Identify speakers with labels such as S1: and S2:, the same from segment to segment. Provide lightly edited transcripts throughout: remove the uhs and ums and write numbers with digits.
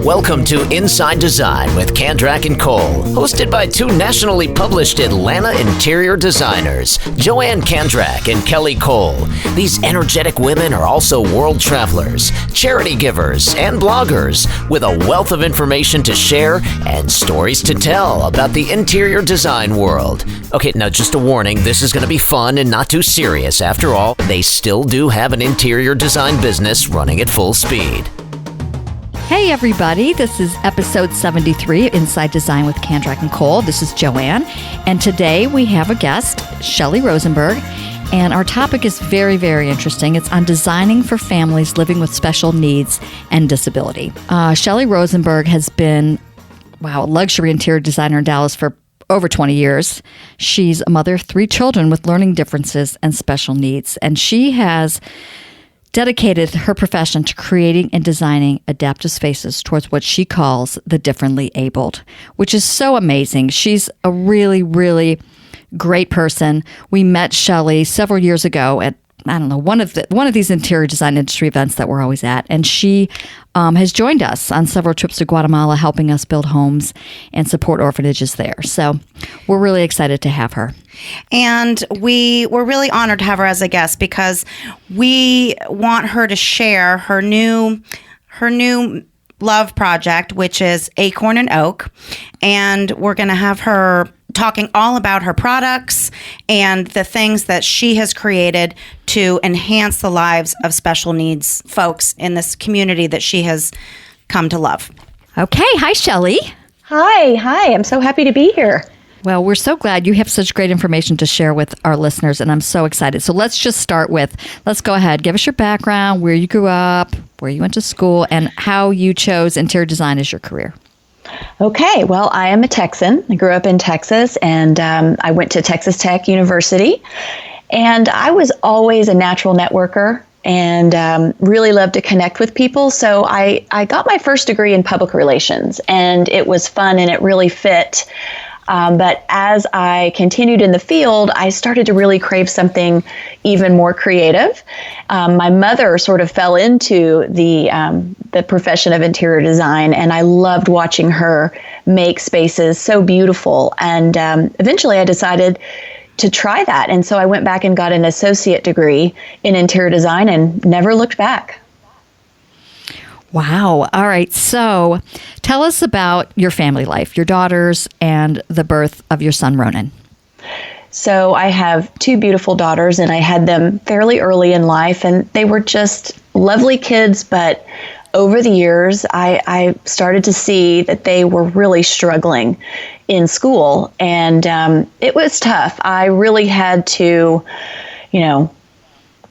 S1: Welcome to Inside Design with Kandrak and Cole, hosted by two nationally published Atlanta interior designers, Joanne Kandrak and Kelly Cole. These energetic women are also world travelers, charity givers, and bloggers with a wealth of information to share and stories to tell about the interior design world. Okay, now just a warning, this is going to be fun and not too serious. After all, they still do have an interior design business running at full speed.
S2: Hey everybody, this is episode 73 of Inside Design with Kandrak and Cole. This is Joanne, and today we have a guest, Shelly Rosenberg, and our topic is very, very interesting. It's on designing for families living with special needs and disability. Shelly Rosenberg has been, a luxury interior designer in Dallas for over 20 years. She's a mother of 3 children with learning differences and special needs, and she has dedicated her profession to creating and designing adaptive spaces towards what she calls the differently abled, which is so amazing. She's a really, really great person. We met Shelly several years ago at, one of these interior design industry events that we're always at, and she has joined us on several trips to Guatemala, helping us build homes and support orphanages there. So we're really excited to have her.
S3: And we were really honored to have her as a guest because we want her to share her new love project, which is Acorn and Oak. And we're going to have her talking all about her products and the things that she has created to enhance the lives of special needs folks in this community that she has come to love.
S2: Okay. Hi, Shelly.
S4: Hi. I'm so happy to be here.
S2: Well, we're so glad you have such great information to share with our listeners, and I'm so excited. So let's go ahead. Give us your background, where you grew up, where you went to school, and how you chose interior design as your career.
S4: Okay, well, I am a Texan. I grew up in Texas, and I went to Texas Tech University. And I was always a natural networker and really loved to connect with people. So I got my first degree in public relations, and it was fun and it really fit. But as I continued in the field, I started to really crave something even more creative. My mother sort of fell into the profession of interior design, and I loved watching her make spaces so beautiful. And eventually I decided to try that. And so I went back and got an associate degree in interior design and never looked back.
S2: Wow. All right. So tell us about your family life, your daughters, and the birth of your son, Ronan.
S4: So I have 2 beautiful daughters, and I had them fairly early in life, and they were just lovely kids. But over the years, I started to see that they were really struggling in school, and it was tough. I really had to,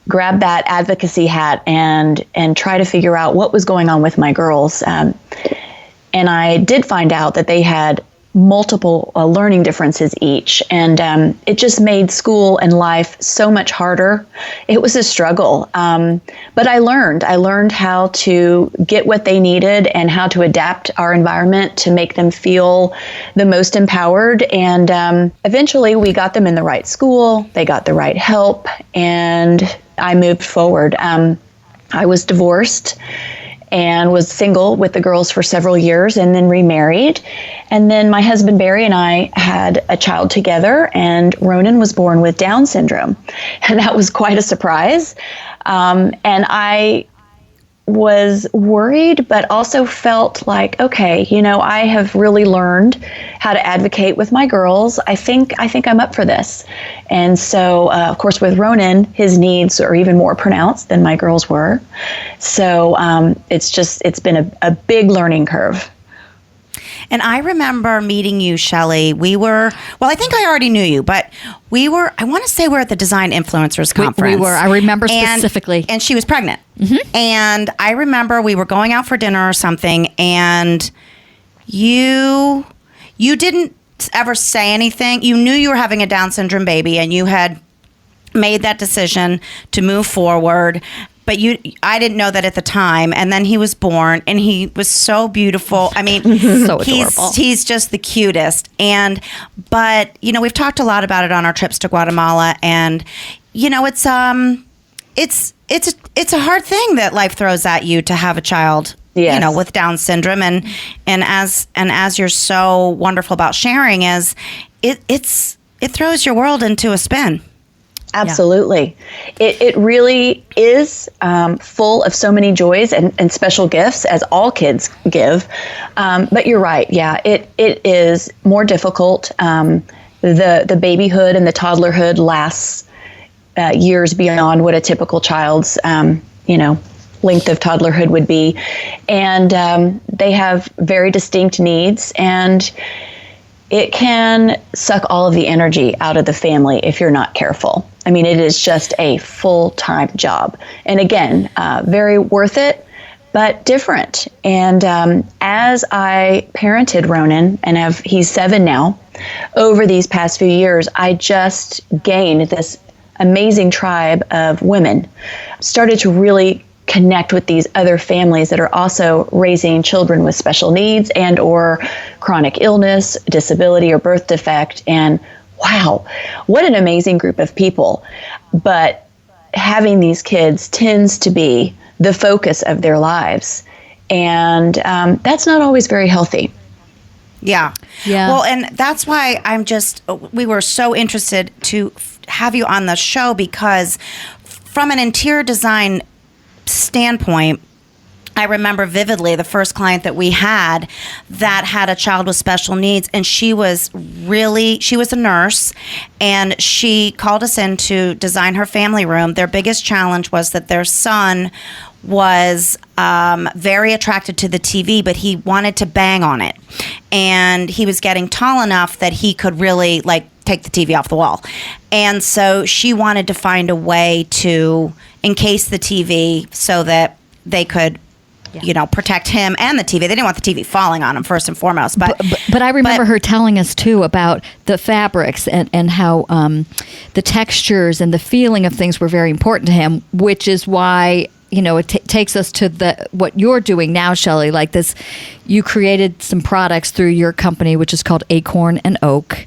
S4: grab that advocacy hat and try to figure out what was going on with my girls. And I did find out that they had multiple learning differences each. And it just made school and life so much harder. It was a struggle. But I learned how to get what they needed and how to adapt our environment to make them feel the most empowered. And eventually we got them in the right school. They got the right help, and I moved forward. I was divorced and was single with the girls for several years and then remarried. And then my husband, Barry, and I had a child together, and Ronan was born with Down syndrome. And that was quite a surprise. And I was worried, but also felt like, okay, I have really learned how to advocate with my girls. I think I'm up for this. And so, of course, with Ronan, his needs are even more pronounced than my girls were. So it's been a big learning curve.
S3: And I remember meeting you, Shelly. I think I already knew you, but I want to say we're at the Design Influencers Conference.
S2: We were, I remember specifically.
S3: And she was pregnant.
S2: Mm-hmm.
S3: And I remember we were going out for dinner or something, and you didn't ever say anything. You knew you were having a Down syndrome baby, and you had made that decision to move forward. But I didn't know that at the time. And then he was born, and he was so beautiful. I mean,
S2: so adorable.
S3: He's just the cutest. But we've talked a lot about it on our trips to Guatemala, and it's a hard thing that life throws at you to have a child
S4: Yes.
S3: with Down syndrome, and as you're so wonderful about sharing, is it throws your world into a spin.
S4: Absolutely. It really is full of so many joys and special gifts, as all kids give. But you're right. Yeah, it is more difficult. The babyhood and the toddlerhood lasts years beyond what a typical child's, length of toddlerhood would be. And they have very distinct needs, and it can suck all of the energy out of the family if you're not careful. I mean, it is just a full-time job. And again, very worth it, but different. And as I parented Ronan, and he's 7 now, over these past few years, I just gained this amazing tribe of women, started to really connect with these other families that are also raising children with special needs and or chronic illness, disability, or birth defect. And wow, what an amazing group of people. But having these kids tends to be the focus of their lives. And that's not always very healthy.
S3: Yeah. Well, and that's why we were so interested to have you on the show, because from an interior design standpoint, I remember vividly the first client that we had that had a child with special needs, and she was a nurse, and she called us in to design her family room. Their biggest challenge was that their son was very attracted to the TV, but he wanted to bang on it, and he was getting tall enough that he could really take the TV off the wall. And so she wanted to find a way to encase the TV so that they could protect him and the TV. They didn't want the TV falling on him, first and foremost. But
S2: I remember her telling us too about the fabrics and how the textures and the feeling of things were very important to him, which is why it takes us to what you're doing now, Shelly. Like this, you created some products through your company, which is called Acorn and Oak.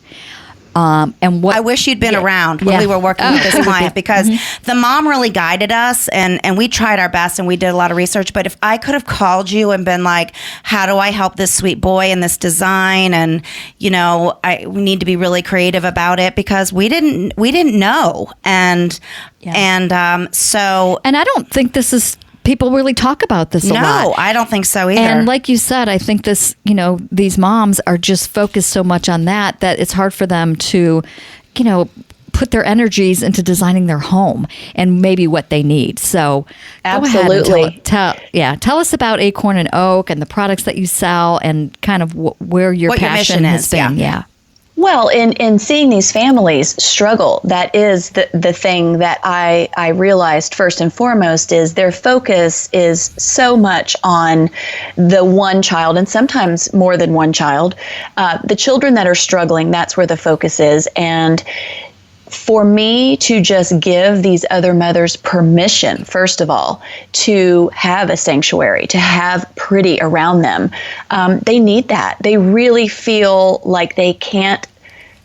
S2: I wish you'd been around when we were working with this client, because the mom really guided us, and we tried our best and we did a lot of research. But if I could have called you and been like, how do I help this sweet boy in this design? And, we need to be really creative about it, because we didn't know. And I don't think this is, people really talk about this a lot.
S3: No, I don't think so either.
S2: And like you said, I think this, these moms are just focused so much on that it's hard for them to, put their energies into designing their home and maybe what they need. So
S4: absolutely.
S2: Tell us about Acorn and Oak and the products that you sell and kind of where your passion has been. Yeah.
S4: Well, in seeing these families struggle, that is the thing that I realized first and foremost is their focus is so much on the one child, and sometimes more than one child. The children that are struggling, that's where the focus is. And for me to just give these other mothers permission, first of all, to have a sanctuary, to have pretty around them, they need that. They really feel like they can't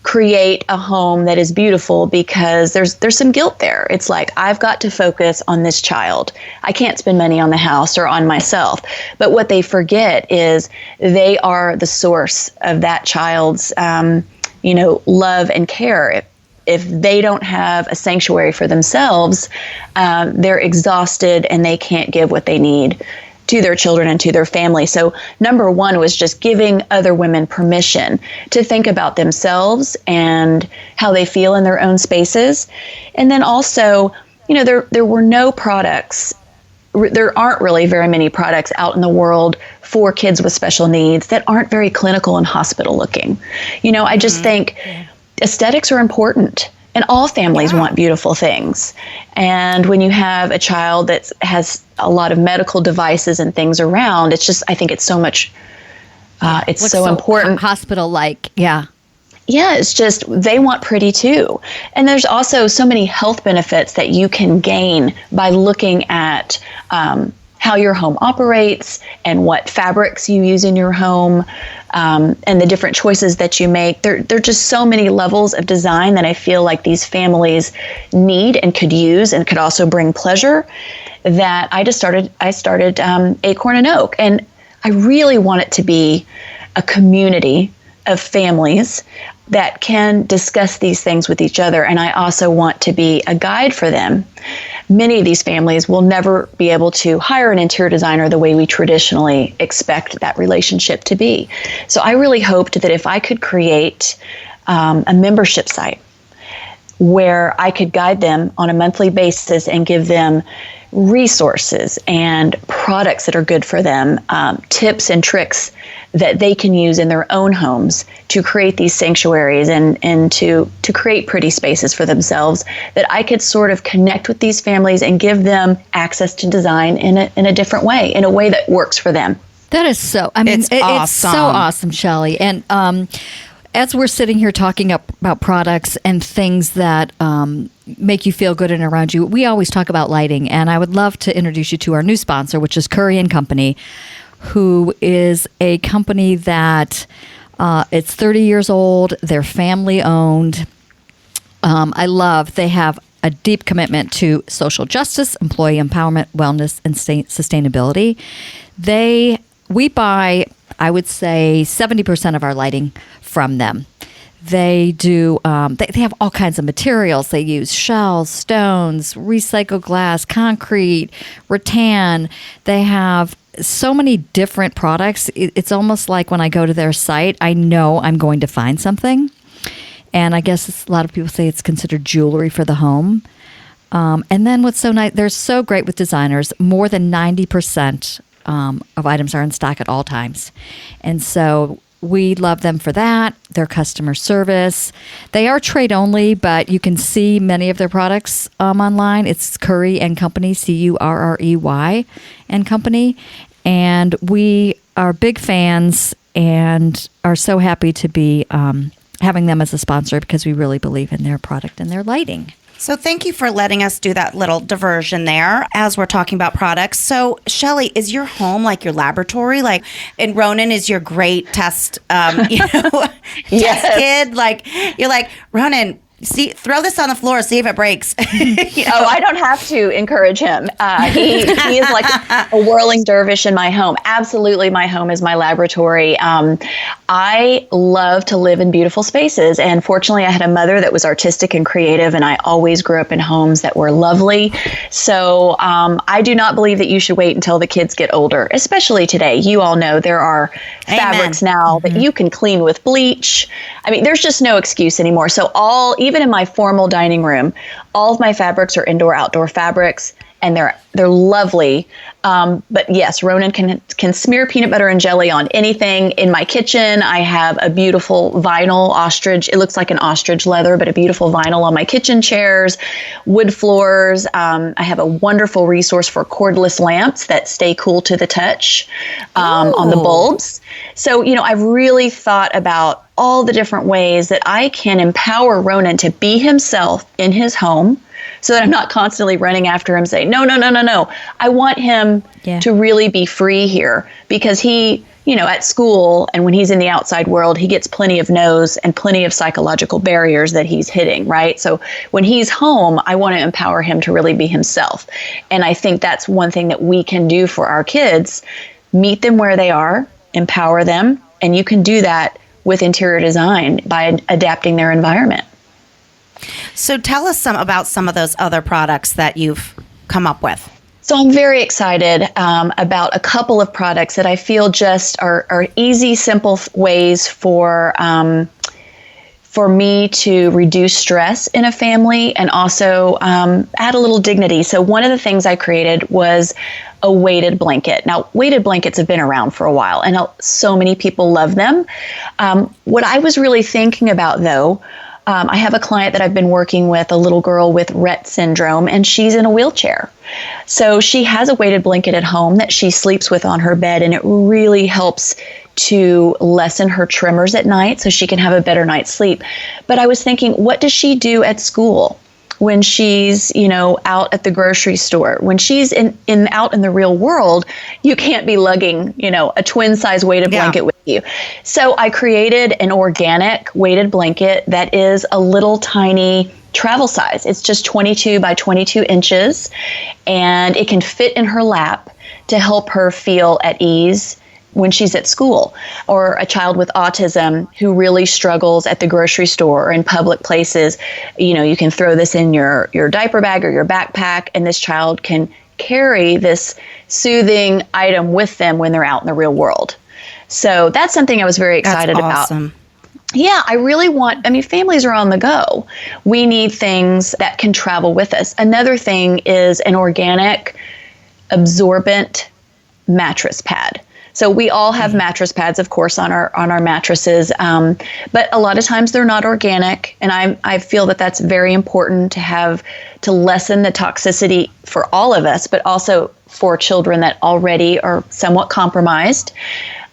S4: create a home that is beautiful because there's some guilt there. It's like, I've got to focus on this child. I can't spend money on the house or on myself. But what they forget is they are the source of that child's, love and care. If they don't have a sanctuary for themselves, they're exhausted and they can't give what they need to their children and to their family. So number one was just giving other women permission to think about themselves and how they feel in their own spaces. And then also, there were no products. There aren't really very many products out in the world for kids with special needs that aren't very clinical and hospital looking. I just think aesthetics are important, and all families want beautiful things. And when you have a child that has a lot of medical devices and things around, it's just, I think it's so much, it's so important.
S2: Hospital-like, yeah.
S4: Yeah, it's just, they want pretty too. And there's also so many health benefits that you can gain by looking at how your home operates and what fabrics you use in your home, and the different choices that you make. There are just so many levels of design that I feel like these families need and could use and could also bring pleasure, that I started Acorn and Oak. And I really want it to be a community of families that can discuss these things with each other. And I also want to be a guide for them. Many of these families will never be able to hire an interior designer the way we traditionally expect that relationship to be. So I really hoped that if I could create a membership site where I could guide them on a monthly basis and give them resources and products that are good for them, tips and tricks that they can use in their own homes to create these sanctuaries and to create pretty spaces for themselves, that I could sort of connect with these families and give them access to design in a different way, in a way that works for them.
S2: That is so, I mean,
S3: It's
S2: it's so awesome, Shelly. And as we're sitting here talking about products and things that make you feel good and around you, we always talk about lighting. And I would love to introduce you to our new sponsor, which is Curry & Company, who is a company that it's 30 years old. They're family owned. They have a deep commitment to social justice, employee empowerment, wellness, and sustainability. We buy, I would say, 70% of our lighting from them. They do. They have all kinds of materials. They use shells, stones, recycled glass, concrete, rattan. They have so many different products. It's almost like when I go to their site, I know I'm going to find something. And I guess a lot of people say it's considered jewelry for the home. And then what's so nice, they're so great with designers. More than 90% of items are in stock at all times. And so we love them for that, their customer service. They are trade only, but you can see many of their products online. It's Curry & Company, Currey & Company. And we are big fans and are so happy to be having them as a sponsor because we really believe in their product and their lighting.
S3: So thank you for letting us do that little diversion there as we're talking about products. So Shelly, is your home like your laboratory? Like, and Ronan is your great test, test kid? Like, you're like, Ronan, see, throw this on the floor, see if it breaks.
S4: Oh, I don't have to encourage him. He is like a whirling dervish in my home. Absolutely, my home is my laboratory. I love to live in beautiful spaces. And fortunately, I had a mother that was artistic and creative, and I always grew up in homes that were lovely. So I do not believe that you should wait until the kids get older, especially today. You all know there are fabrics now that you can clean with bleach. I mean, there's just no excuse anymore. So even in my formal dining room, all of my fabrics are indoor-outdoor fabrics, and they're lovely. But yes, Ronan can smear peanut butter and jelly on anything. In my kitchen, I have a beautiful vinyl ostrich. It looks like an ostrich leather, but a beautiful vinyl on my kitchen chairs, wood floors. I have a wonderful resource for cordless lamps that stay cool to the touch on the bulbs. So, I've really thought about all the different ways that I can empower Ronan to be himself in his home, so that I'm not constantly running after him saying, no. I want him to really be free here, because he, at school and when he's in the outside world, he gets plenty of no's and plenty of psychological barriers that he's hitting, right? So when he's home, I want to empower him to really be himself. And I think that's one thing that we can do for our kids: meet them where they are, empower them. And you can do that with interior design by adapting their environment.
S3: So tell us about some of those other products that you've come up with.
S4: So I'm very excited about a couple of products that I feel just are easy, simple ways for me to reduce stress in a family and also add a little dignity. So one of the things I created was a weighted blanket. Now, weighted blankets have been around for a while, and so many people love them. What I was really thinking about, though, I have a client that I've been working with, a little girl with Rett syndrome, and she's in a wheelchair. So she has a weighted blanket at home that she sleeps with on her bed, and it really helps to lessen her tremors at night so she can have a better night's sleep. But I was thinking, what does she do at school? when she's, out at the grocery store, when she's out in the real world, you can't be lugging, a twin size weighted blanket with you. So I created an organic weighted blanket that is a little tiny travel size. It's just 22 by 22 inches, and it can fit in her lap to help her feel at ease when she's at school, or a child with autism who really struggles at the grocery store or in public places. You can throw this in your diaper bag or your backpack, and this child can carry this soothing item with them when they're out in the real world. So that's something I was very excited about. Yeah, I really families are on the go. We need things that can travel with us. Another thing is an organic, absorbent mattress pad. So we all have mattress pads, of course, on our mattresses, but a lot of times they're not organic, and I feel that that's very important to lessen the toxicity for all of us, but also for children that already are somewhat compromised.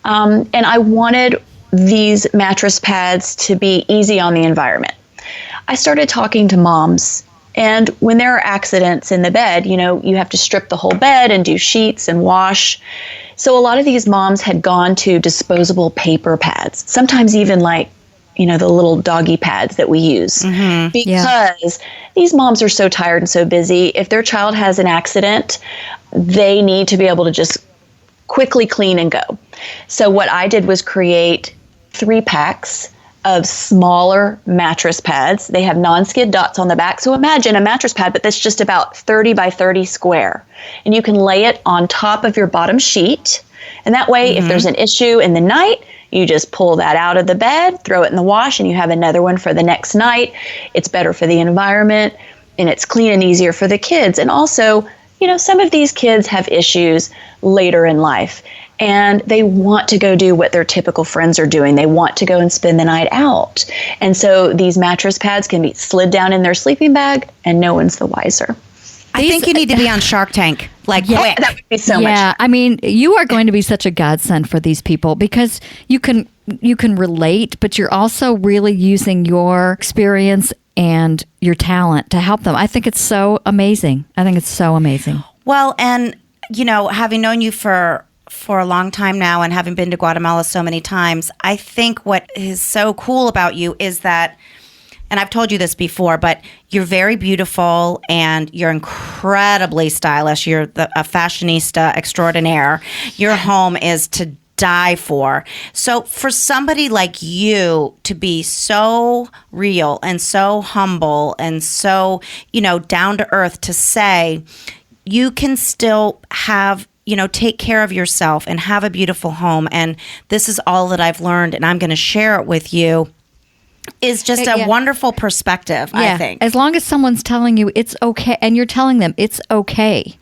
S4: And I wanted these mattress pads to be easy on the environment. I started talking to moms. And when there are accidents in the bed, you have to strip the whole bed and do sheets and wash. So a lot of these moms had gone to disposable paper pads, sometimes even like, the little doggy pads that we use, because these moms are so tired and so busy. If their child has an accident, they need to be able to just quickly clean and go. So what I did was create 3 packs of smaller mattress pads. They have non-skid dots on the back. So imagine a mattress pad, but that's just about 30 by 30 square. And you can lay it on top of your bottom sheet. And that way, if there's an issue in the night, you just pull that out of the bed, throw it in the wash, and you have another one for the next night. It's better for the environment, and it's clean and easier for the kids. And also, some of these kids have issues later in life, and they want to go do what their typical friends are doing. They want to go and spend the night out. And so these mattress pads can be slid down in their sleeping bag, and no one's the wiser.
S3: I think you need to be on Shark Tank, quick.
S4: That would be so much.
S2: Yeah, you are going to be such a godsend for these people because you can relate, but you're also really using your experience and your talent to help them. I think it's so amazing.
S3: Well, and, having known you for a long time now and having been to Guatemala so many times, I think what is so cool about you is that, and I've told you this before, but you're very beautiful and you're incredibly stylish. You're a fashionista extraordinaire. Your home is to die for. So for somebody like you to be so real and so humble and so, down to earth, to say you can still have, take care of yourself and have a beautiful home. And this is all that I've learned, and I'm going to share it with you, is just a wonderful perspective, I think.
S2: As long as someone's telling you it's okay, and you're telling them it's okay.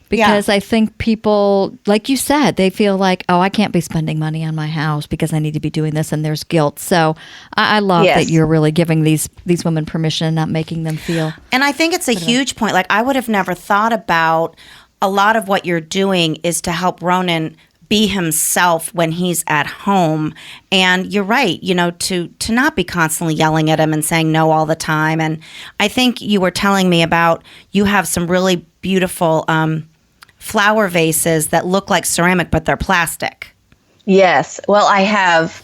S2: Because I think people, like you said, they feel like, I can't be spending money on my house because I need to be doing this, and there's guilt. So I love that you're really giving these women permission and not making them feel.
S3: And I think it's a huge point. Like, I would have never thought about a lot of what you're doing is to help Ronan be himself when he's at home. And you're right, to not be constantly yelling at him and saying no all the time. And I think you were telling me about, you have some really beautiful flower vases that look like ceramic, but they're plastic.
S4: Yes. Well, I have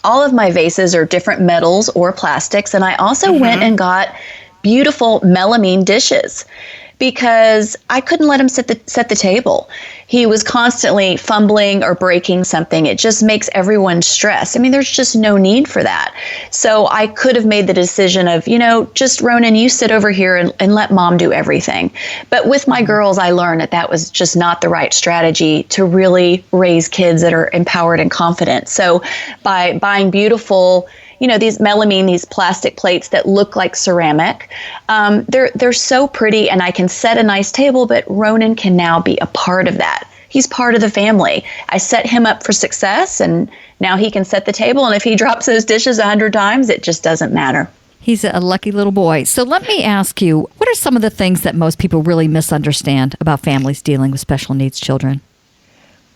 S4: all of my vases are different metals or plastics. And I also went and got beautiful melamine dishes, because I couldn't let him set the table. He was constantly fumbling or breaking something. It just makes everyone stressed. There's just no need for that. So I could have made the decision of, just Ronan, you sit over here and let mom do everything. But with my girls, I learned that was just not the right strategy to really raise kids that are empowered and confident. So by buying beautiful, these melamine, these plastic plates that look like ceramic, they're so pretty, and I can set a nice table, but Ronan can now be a part of that. He's part of the family. I set him up for success, and now he can set the table, and if he drops those dishes 100 times, it just doesn't matter.
S2: He's a lucky little boy. So let me ask you, what are some of the things that most people really misunderstand about families dealing with special needs children?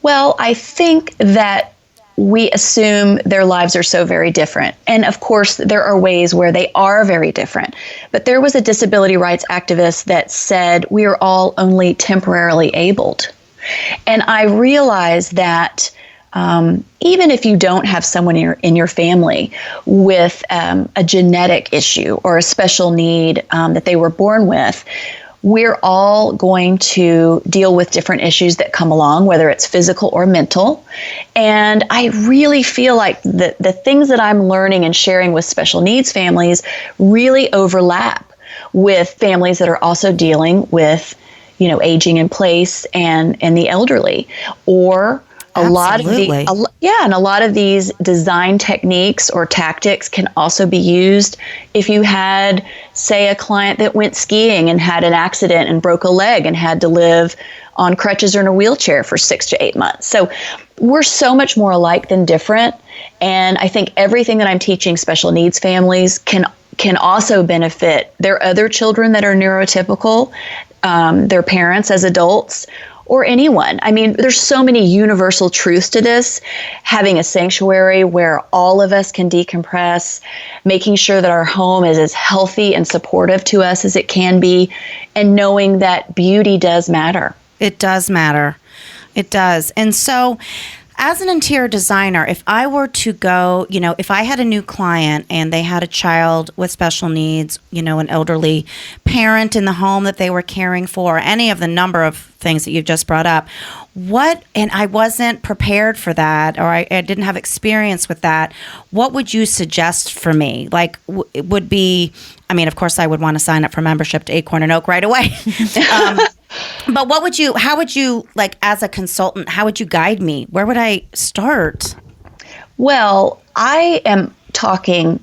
S4: Well, I think that we assume their lives are so very different. And of course, there are ways where they are very different. But there was a disability rights activist that said we are all only temporarily abled. And I realized that even if you don't have someone in your family with a genetic issue or a special need that they were born with, we're all going to deal with different issues that come along, whether it's physical or mental. And I really feel like the things that I'm learning and sharing with special needs families really overlap with families that are also dealing with, aging in place and the elderly, or a lot of these design techniques or tactics can also be used if you had, say, a client that went skiing and had an accident and broke a leg and had to live on crutches or in a wheelchair for 6 to 8 months. So we're so much more alike than different. And I think everything that I'm teaching special needs families can also benefit their other children that are neurotypical, their parents as adults, or anyone. I mean, there's so many universal truths to this. Having a sanctuary where all of us can decompress, making sure that our home is as healthy and supportive to us as it can be, and knowing that beauty does matter.
S3: It does matter. It does. And so, as an interior designer, if I were to go, if I had a new client and they had a child with special needs, an elderly parent in the home that they were caring for, any of the number of things that you've just brought up, and I wasn't prepared for that, or I didn't have experience with that, what would you suggest for me? Like, it would be, of course I would want to sign up for membership to Acorn and Oak right away. But how would you, like, as a consultant, how would you guide me? Where would I start?
S4: Well, I am talking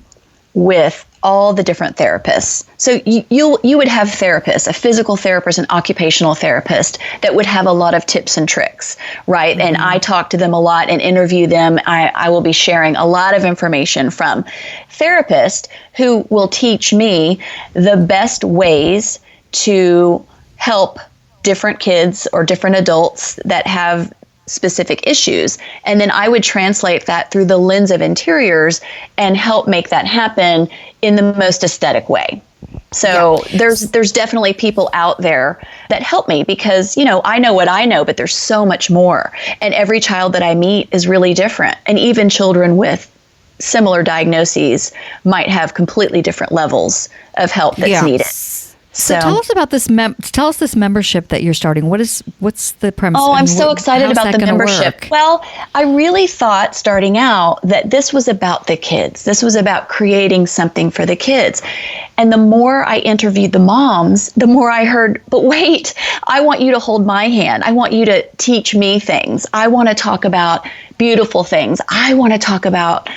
S4: with all the different therapists. So you would have therapists, a physical therapist, an occupational therapist that would have a lot of tips and tricks, right? Mm-hmm. And I talk to them a lot and interview them. I will be sharing a lot of information from therapists who will teach me the best ways to help different kids or different adults that have specific issues. And then I would translate that through the lens of interiors and help make that happen in the most aesthetic way. So there's definitely people out there that help me because, I know what I know, but there's so much more. And every child that I meet is really different. And even children with similar diagnoses might have completely different levels of help that's needed.
S2: So tell us about this. Tell us this membership that you're starting. What's the premise?
S4: Oh, I'm so excited about the membership. Well, I really thought starting out that this was about the kids. This was about creating something for the kids. And the more I interviewed the moms, the more I heard, but wait, I want you to hold my hand. I want you to teach me things. I want to talk about beautiful things. I want to talk about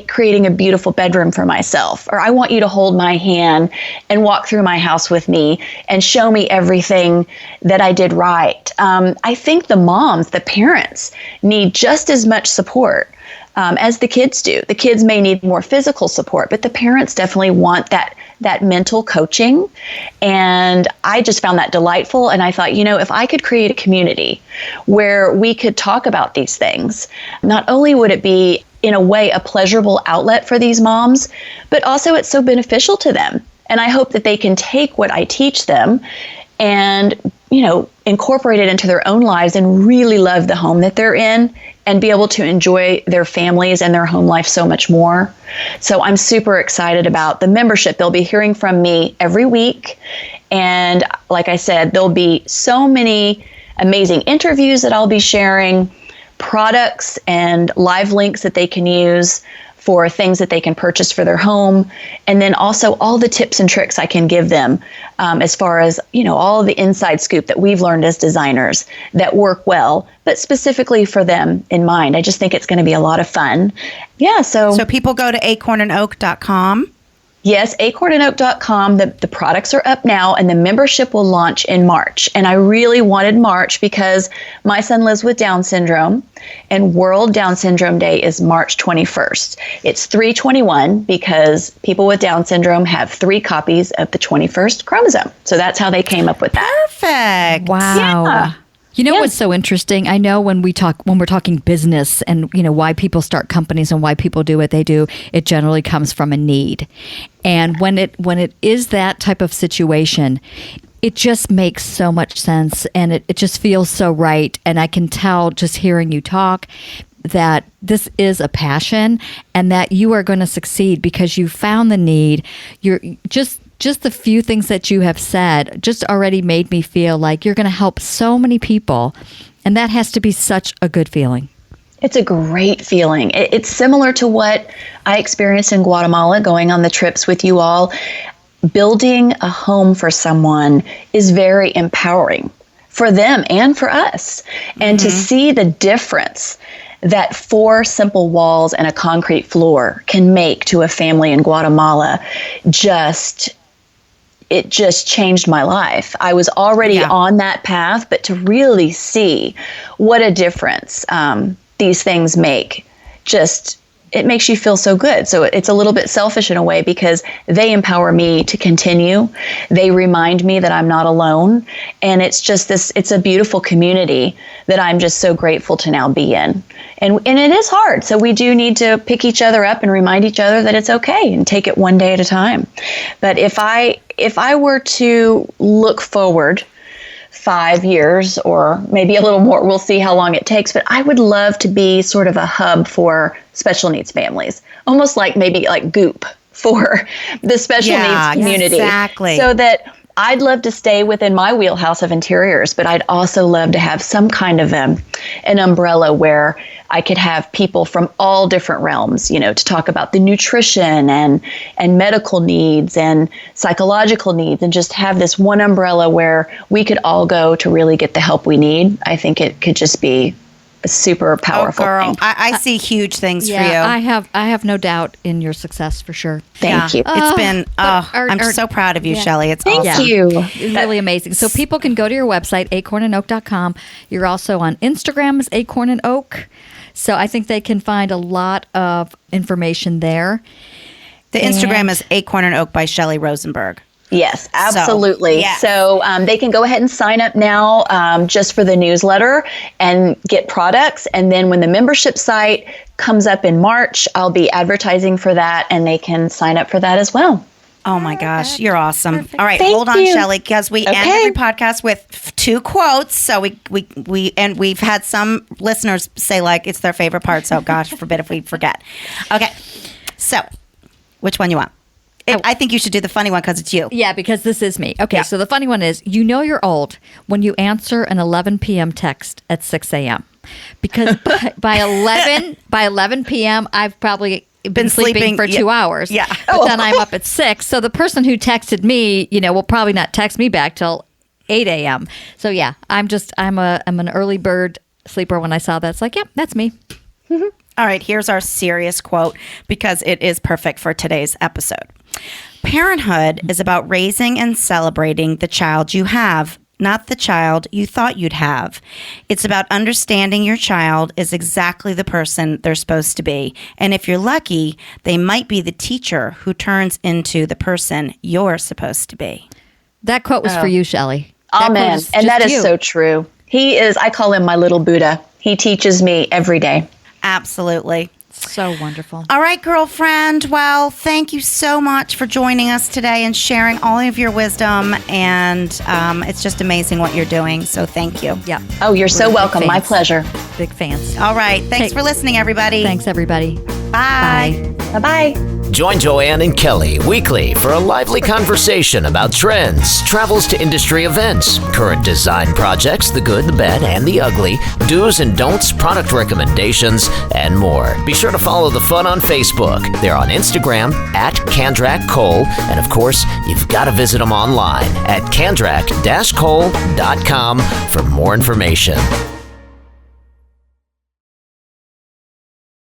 S4: creating a beautiful bedroom for myself, or I want you to hold my hand and walk through my house with me and show me everything that I did right. I think the moms, the parents, need just as much support as the kids do. The kids may need more physical support, but the parents definitely want that mental coaching. And I just found that delightful. And I thought, if I could create a community where we could talk about these things, not only would it be in a way a pleasurable outlet for these moms, but also it's so beneficial to them. And I hope that they can take what I teach them and, incorporate it into their own lives and really love the home that they're in and be able to enjoy their families and their home life so much more. So I'm super excited about the membership. They'll be hearing from me every week. And like I said, there'll be so many amazing interviews that I'll be sharing, products and live links that they can use for things that they can purchase for their home. And then also all the tips and tricks I can give them as far as, all of the inside scoop that we've learned as designers that work well, but specifically for them in mind. I just think it's going to be a lot of fun. Yeah. So
S3: people go to acornandoak.com.
S4: Yes, acornandoak.com. The products are up now and the membership will launch in March. And I really wanted March because my son lives with Down syndrome and World Down Syndrome Day is March 21st. It's 321 because people with Down syndrome have 3 copies of the 21st chromosome. So that's how they came up with that.
S3: Perfect.
S2: Wow.
S4: Yeah.
S2: You know what's so interesting? I know when we're talking business and why people start companies and why people do what they do, it generally comes from a need. And when it is that type of situation, it just makes so much sense and it just feels so right. And I can tell just hearing you talk that this is a passion and that you are going to succeed because you found the need. You're just the few things that you have said just already made me feel like you're going to help so many people. And that has to be such a good feeling.
S4: It's a great feeling. It's similar to what I experienced in Guatemala, going on the trips with you all. Building a home for someone is very empowering for them and for us. And to see the difference that 4 simple walls and a concrete floor can make to a family in Guatemala it just changed my life. I was already on that path, but to really see what a difference these things make, it makes you feel so good. So it's a little bit selfish in a way because they empower me to continue. They remind me that I'm not alone. And it's just it's a beautiful community that I'm just so grateful to now be in. And it is hard. So we do need to pick each other up and remind each other that it's okay and take it one day at a time. But if I were to look forward 5 years or maybe a little more, we'll see how long it takes, but I would love to be sort of a hub for special needs families, almost like maybe like Goop for the special needs community.
S3: Exactly.
S4: So that I'd love to stay within my wheelhouse of interiors, but I'd also love to have some kind of an umbrella where I could have people from all different realms, to talk about the nutrition and medical needs and psychological needs, and just have this one umbrella where we could all go to really get the help we need. I think it could just be a super powerful thing.
S3: I see huge things for you.
S2: I have no doubt in your success for sure.
S4: Thank you.
S3: It's been, I'm so proud of you, Shelly. It's
S4: Thank
S3: awesome.
S4: you.
S2: It's really amazing. So people can go to your website, acornandoak.com. You're also on Instagram as Acorn and Oak. So I think they can find a lot of information there.
S3: The Instagram is Acorn and Oak by Shelly Rosenberg.
S4: Yes, absolutely. So they can go ahead and sign up now just for the newsletter and get products. And then when the membership site comes up in March, I'll be advertising for that and they can sign up for that as well.
S3: Oh my gosh, you're awesome.
S2: Perfect.
S3: All right, hold on, Shelly, because we end every podcast with 2 quotes. So we've had some listeners say like it's their favorite part. So gosh, forbid if we forget. Okay, so which one you want? I think you should do the funny one because it's you.
S2: Yeah, because this is me. Okay, so the funny one is, you're old when you answer an 11 p.m. text at 6 a.m. Because by 11 p.m., I've probably been sleeping for 2 hours.
S3: Yeah.
S2: But then I'm up at 6. So the person who texted me, will probably not text me back till 8 a.m. So yeah, I'm an early bird sleeper. When I saw that, it's like, yep, that's me.
S3: All right, here's our serious quote because it is perfect for today's episode. Parenthood is about raising and celebrating the child you have, not the child you thought you'd have. It's about understanding your child is exactly the person they're supposed to be. And if you're lucky, they might be the teacher who turns into the person you're supposed to be.
S2: That quote was for you, Shelly.
S4: Amen. And that is so true. I call him my little Buddha. He teaches me every day.
S3: Absolutely.
S2: So wonderful.
S3: All right, girlfriend. Well, thank you so much for joining us today and sharing all of your wisdom. And it's just amazing what you're doing. So thank you.
S2: Yeah.
S4: Oh, you're so welcome. My pleasure.
S2: Big fans.
S3: All right. Thanks for listening, everybody.
S2: Thanks, everybody.
S3: Bye.
S4: Bye-bye.
S1: Join Joanne and Kelly weekly for a lively conversation about trends, travels to industry events, current design projects, the good, the bad, and the ugly, do's and don'ts, product recommendations, and more. Be sure to follow the fun on Facebook. They're on Instagram at Kandrak Cole. And of course, you've got to visit them online at kandrak-cole.com for more information.